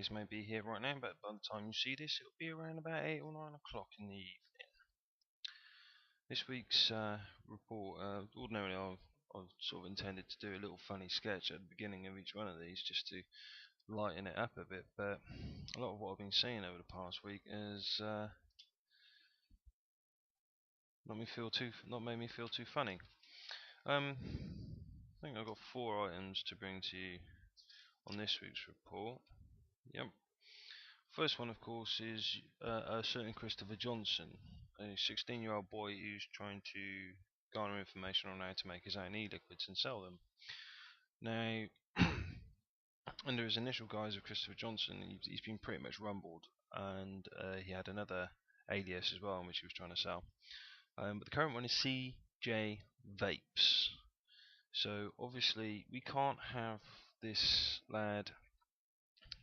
case may be here right now, but by the time you see this, it'll be around about 8 or 9 o'clock in the evening. This week's report, ordinarily I've sort of intended to do a little funny sketch at the beginning of each one of these just to lighten it up a bit, but a lot of what I've been seeing over the past week has not made me feel too funny. I think I've got 4 items to bring to you on this week's report. Yep. First one, of course, is a certain Christopher Johnson, a 16-year-old boy who's trying to garner information on how to make his own e-liquids and sell them. Now, under his initial guise of Christopher Johnson, he's been pretty much rumbled, and he had another alias as well in which he was trying to sell. But the current one is CJ Vapes. So obviously we can't have this lad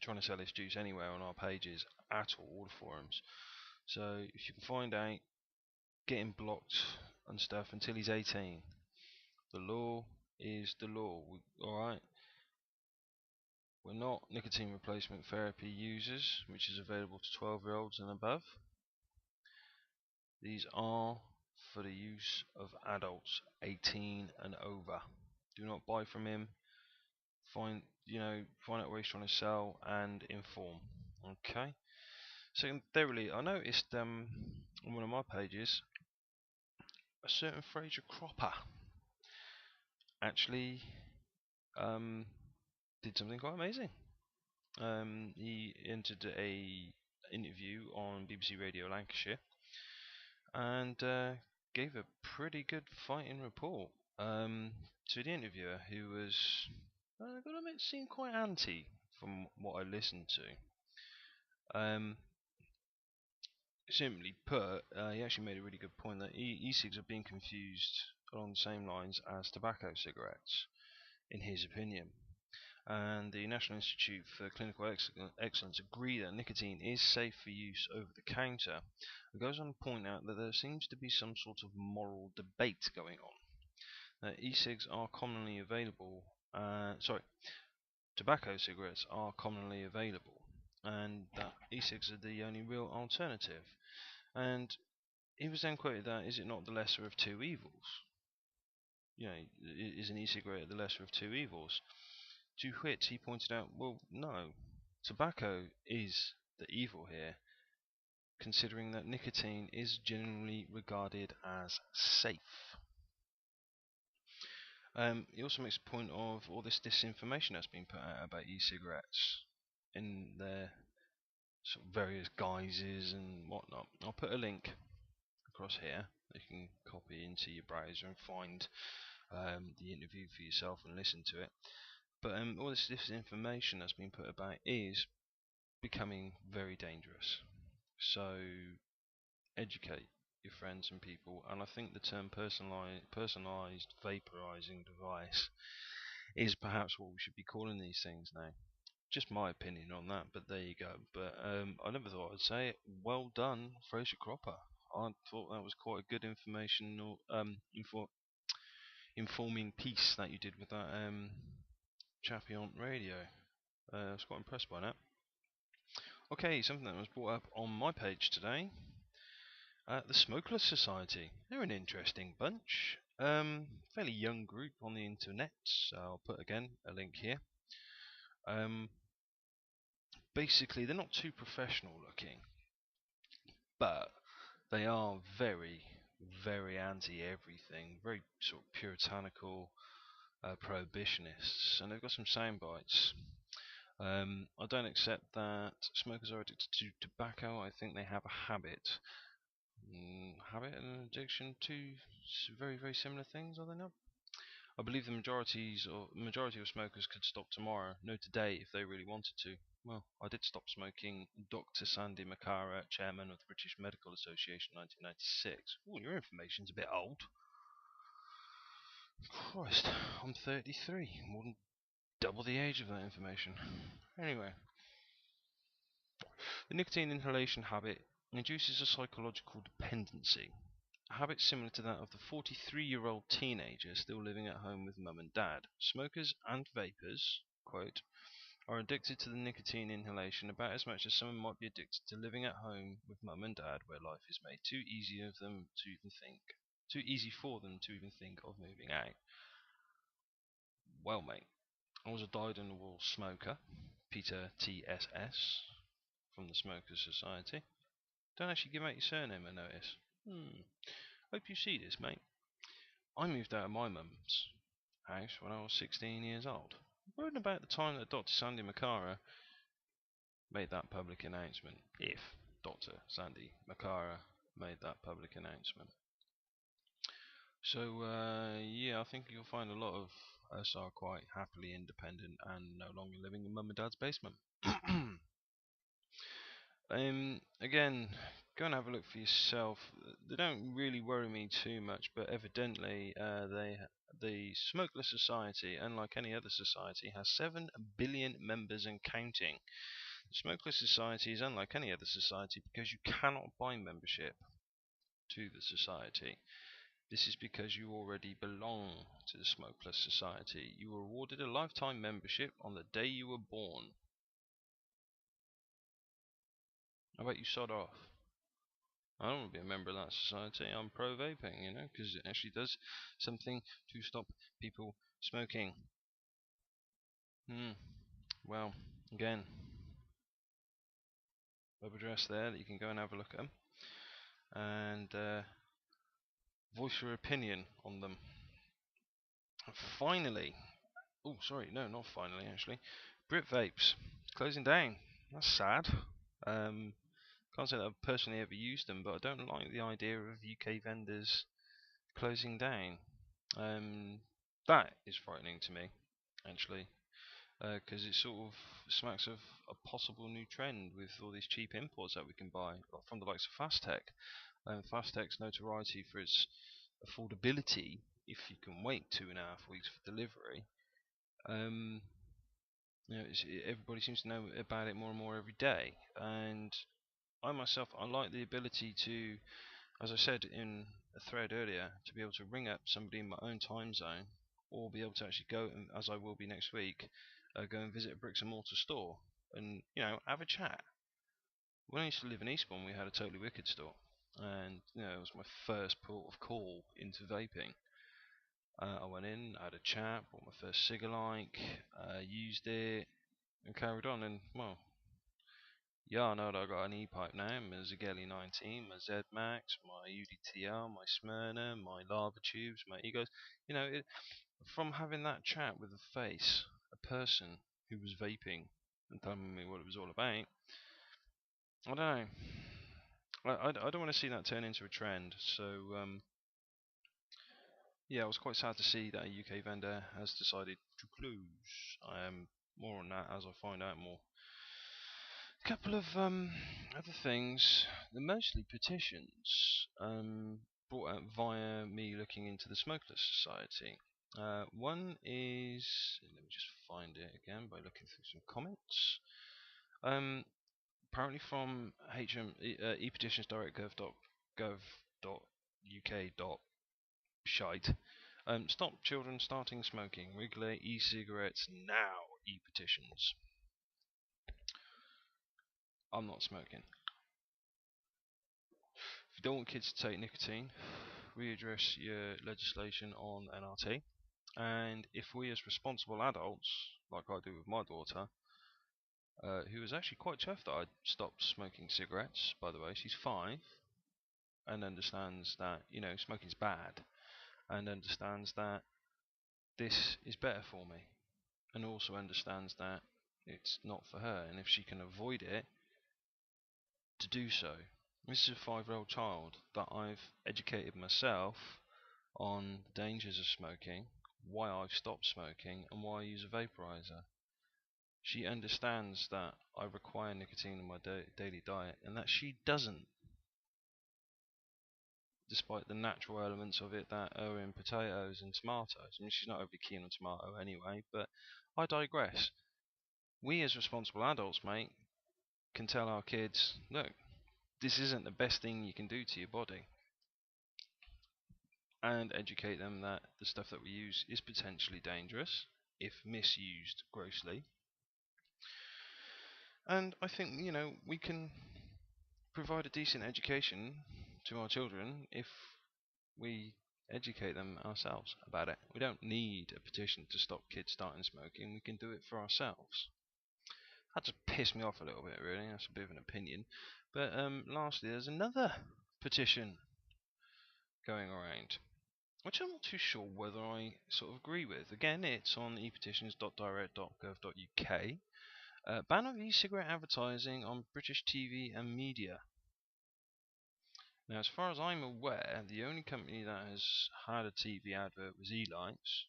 trying to sell his juice anywhere on our pages at all the forums. So if you can find out, get him blocked and stuff until he's 18. The law is the law. Alright? We're not nicotine replacement therapy users, which is available to 12-year-olds and above. These are for the use of adults 18 and over. Do not buy from him. Find out where he's trying to sell and inform. Okay. Secondarily, I noticed on one of my pages a certain Fraser Cropper actually did something quite amazing. He entered a interview on BBC Radio Lancashire and gave a pretty good fighting report to the interviewer, who was, I've got to admit, seemed quite anti from what I listened to. Simply put, he actually made a really good point that e-cigs are being confused along the same lines as tobacco cigarettes, in his opinion. And the National Institute for Clinical Excellence agree that nicotine is safe for use over the counter. It goes on to point out that there seems to be some sort of moral debate going on. E-cigs are commonly available. Tobacco cigarettes are commonly available, and that e-cigs are the only real alternative. And he was then quoted that, is it not the lesser of two evils? Is an e-cigarette the lesser of two evils? To which he pointed out, well, no. Tobacco is the evil here, considering that nicotine is generally regarded as safe. He also makes a point of all this disinformation that's been put out about e-cigarettes in their sort of various guises and whatnot. I'll put a link across here that you can copy into your browser and find the interview for yourself and listen to it. But all this disinformation that's been put about is becoming very dangerous. So educate your friends and people, and I think the term personalized vaporizing device is perhaps what we should be calling these things now. Just my opinion on that, but there you go. But I never thought I'd say it. Well done, Fraser Cropper. I thought that was quite a good informational informing piece that you did with that chappie on radio. I was quite impressed by that. Okay, something that was brought up on my page today. The Smokeless Society. They're an interesting bunch. Fairly young group on the internet. So I'll put again a link here. Basically, they're not too professional looking, but they are very, very anti everything. Very sort of puritanical prohibitionists, and they've got some sound bites. I don't accept that smokers are addicted to tobacco. I think they have a habit. Habit and addiction, two very, very similar things, are they not? I believe the majority of smokers could stop tomorrow, no today, if they really wanted to. Well, I did stop smoking. Dr. Sandy Makara, chairman of the British Medical Association, 1996. Oh, your information's a bit old. Christ, I'm 33. More than double the age of that information. Anyway, the nicotine inhalation habit induces a psychological dependency, a habit similar to that of the 43-year-old teenager still living at home with mum and dad. Smokers and vapors, quote, are addicted to the nicotine inhalation about as much as someone might be addicted to living at home with mum and dad, where life is made too easy for them to even think of moving out. Well, mate, I was a dyed-in-the-wool smoker, Peter TSS, from the Smokers Society. Don't actually give out your surname, I notice. Hope you see this, mate. I moved out of my mum's house when I was 16 years old. Around about the time that Dr. Sandy Makara made that public announcement. If Dr. Sandy Makara made that public announcement. So, yeah, I think you'll find a lot of us are quite happily independent and no longer living in mum and dad's basement. Again, go and have a look for yourself. They don't really worry me too much, but evidently the Smokeless Society, unlike any other society, has 7 billion members and counting. The Smokeless Society is unlike any other society because you cannot buy membership to the society. This is because you already belong to the Smokeless Society. You were awarded a lifetime membership on the day you were born. How about you sod off? I don't want to be a member of that society. I'm pro-vaping, you know, because it actually does something to stop people smoking. Well, again, web address there that you can go and have a look at them and voice your opinion on them. Finally, oh sorry, no, not finally actually, Brit Vapes closing down. That's sad. Can't say that I've personally ever used them, but I don't like the idea of UK vendors closing down. That is frightening to me, actually, because it sort of smacks of a possible new trend with all these cheap imports that we can buy from the likes of Fastech. Fastech's notoriety for its affordability, if you can wait 2.5 weeks for delivery. Everybody seems to know about it more and more every day, and I myself, I like the ability to, as I said in a thread earlier, to be able to ring up somebody in my own time zone, or be able to actually go, and as I will be next week, go and visit a bricks and mortar store and have a chat. When I used to live in Eastbourne, we had a Totally Wicked store, and it was my first port of call into vaping. I went in, I had a chat, bought my first cig-alike, used it, and carried on. And well, yeah, I know that I got an e-pipe now, my Zageli 19, my Z-Max, my UDTR, my Smyrna, my lava tubes, my egos. From having that chat with a person who was vaping and telling me what it was all about, I don't know. I don't want to see that turn into a trend. So yeah, I was quite sad to see that a UK vendor has decided to close. More on that as I find out more. A couple of other things. They're mostly petitions brought out via me looking into the Smokeless Society. One is, let me just find it again by looking through some comments. Apparently from epetitionsdirect.gov.uk.shite. Stop children starting smoking. Regulate e-cigarettes now. E-petitions. I'm not smoking. If you don't want kids to take nicotine, readdress your legislation on NRT. And if we as responsible adults, like I do with my daughter, who is actually quite chuffed that I stopped smoking cigarettes, by the way, she's 5, and understands that, smoking's bad, and understands that this is better for me, and also understands that it's not for her, and if she can avoid it, to do so. This is a 5-year-old child that I've educated myself on the dangers of smoking, why I've stopped smoking, and why I use a vaporizer. She understands that I require nicotine in my daily diet, and that she doesn't, despite the natural elements of it that are in potatoes and tomatoes. I mean, she's not overly keen on tomato anyway, but I digress. We as responsible adults, mate, can tell our kids, look, this isn't the best thing you can do to your body, and educate them that the stuff that we use is potentially dangerous if misused grossly, And I think, we can provide a decent education to our children if we educate them ourselves about it. We don't need a petition to stop kids starting smoking. We can do it for ourselves. That just pissed me off a little bit, really. That's a bit of an opinion. But lastly, there's another petition going around, which I'm not too sure whether I sort of agree with. Again, it's on epetitions.direct.gov.uk. Ban of e-cigarette advertising on British TV and media. Now, as far as I'm aware, the only company that has had a TV advert was E-Lights,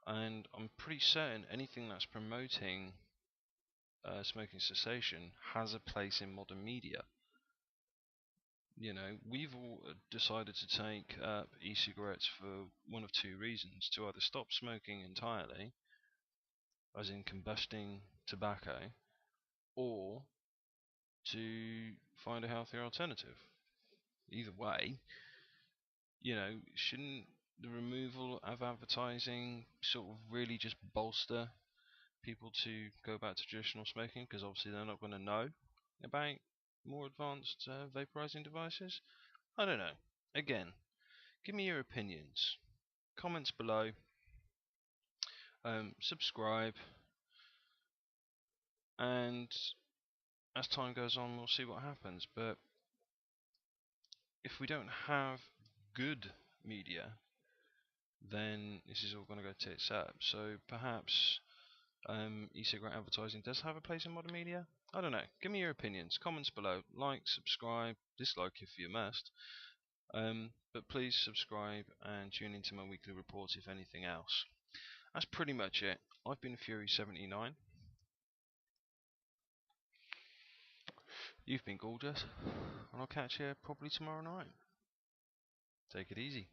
and I'm pretty certain anything that's promoting smoking cessation has a place in modern media. We've all decided to take up e-cigarettes for one of two reasons: to either stop smoking entirely, as in combusting tobacco, or to find a healthier alternative. Either way, shouldn't the removal of advertising sort of really just bolster people to go back to traditional smoking? Because obviously they're not going to know about more advanced vaporizing devices. I don't know. Again, give me your opinions. Comments below. Subscribe. And as time goes on, we'll see what happens. But if we don't have good media, then this is all going to go tits up. So perhaps e-cigarette advertising does have a place in modern media. I don't know. Give me your opinions. Comments below. Like, subscribe, dislike if you must. But please subscribe and tune into my weekly reports if anything else. That's pretty much it. I've been Fury79. You've been gorgeous. And I'll catch you probably tomorrow night. Take it easy.